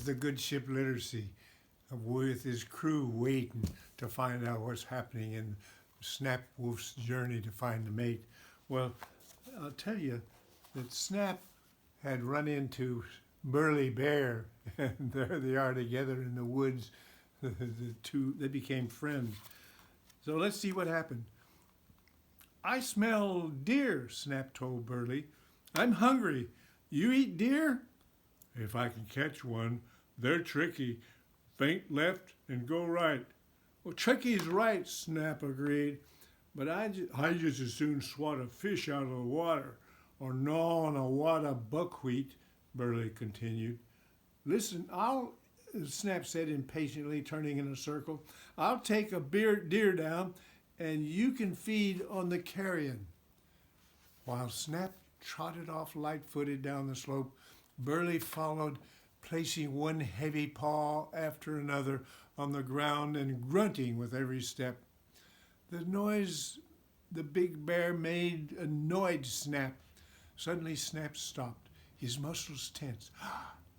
the good ship Literacy with his crew waiting to find out what's happening in Snap Wolf's journey to find the mate. Well, I'll tell you that Snap had run into Burley Bear, and there they are together in the woods. The two, they became friends. So let's see what happened. I smell deer, Snap told Burley. I'm hungry. You eat deer? If I can catch one. They're tricky. Faint left and go right. Well, tricky's right, Snap agreed. But I just as soon swat a fish out of the water or gnaw on a wad of buckwheat, Burley continued. Listen, Snap said impatiently, turning in a circle. I'll take a deer down and you can feed on the carrion. While Snap trotted off light-footed down the slope, Burley followed, placing one heavy paw after another on the ground and grunting with every step. The noise the big bear made annoyed Snap. Suddenly Snap stopped, his muscles tense.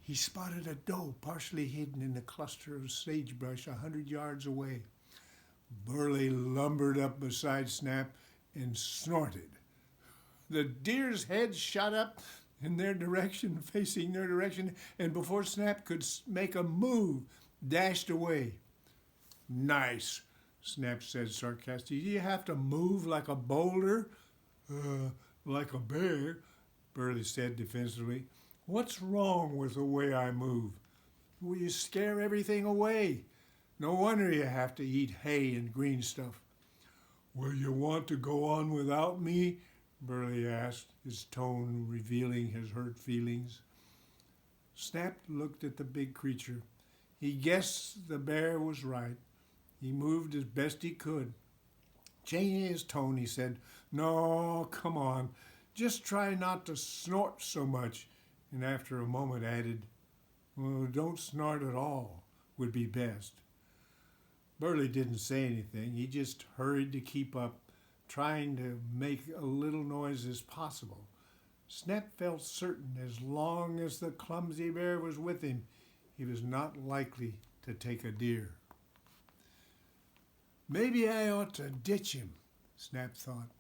He spotted a doe partially hidden in a cluster of sagebrush 100 yards away. Burley lumbered up beside Snap and snorted. The deer's head shot up in their direction, facing their direction, and before Snap could make a move, dashed away. Nice, Snap said sarcastically. Do you have to move like a boulder? Like a bear, Burley said defensively. What's wrong with the way I move? Well, you scare everything away. No wonder you have to eat hay and green stuff. Will you want to go on without me? Burley asked, his tone revealing his hurt feelings. Snap looked at the big creature. He guessed the bear was right. He moved as best he could. Changing his tone, he said, No, come on. Just try not to snort so much. And after a moment added, Well, don't snort at all would be best. Burley didn't say anything. He just hurried to keep up, trying to make a little noise as possible. Snap felt certain as long as the clumsy bear was with him, he was not likely to take a deer. Maybe I ought to ditch him, Snap thought.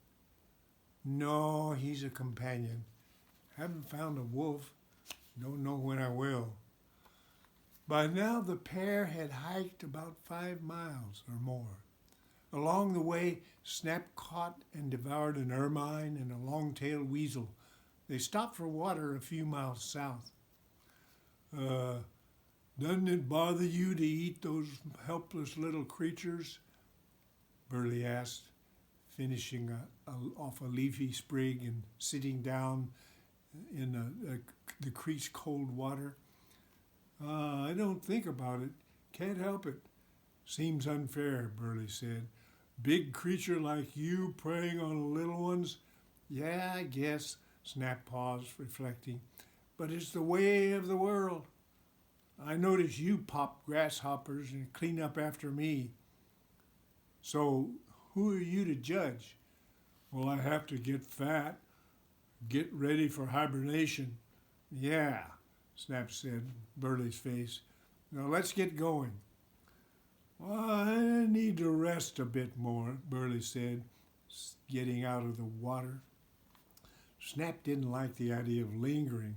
No, he's a companion. Haven't found a wolf. Don't know when I will. By now the pair had hiked about 5 miles or more. Along the way, Snap caught and devoured an ermine and a long-tailed weasel. They stopped for water a few miles south. Doesn't it bother you to eat those helpless little creatures? Burley asked, finishing off a leafy sprig and sitting down in the creek's cold water. I don't think about it. Can't help it. Seems unfair, Burley said. Big creature like you preying on little ones? Yeah, I guess, Snap paused, reflecting. But it's the way of the world. I notice you pop grasshoppers and clean up after me. So who are you to judge? Well, I have to get fat, get ready for hibernation. Yeah, Snap said, Burley's face. Now let's get going. Well, I need to rest a bit more, Burley said, getting out of the water. Snap didn't like the idea of lingering,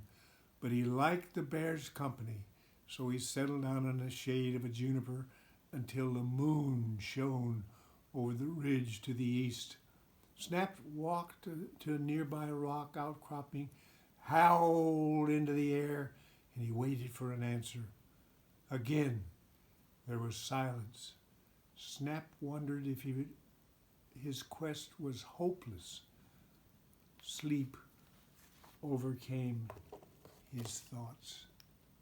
but he liked the bear's company, so he settled down in the shade of a juniper until the moon shone over the ridge to the east. Snap walked to a nearby rock outcropping, howled into the air, and he waited for an answer. Again, there was silence. Snap wondered if his quest was hopeless. Sleep overcame his thoughts.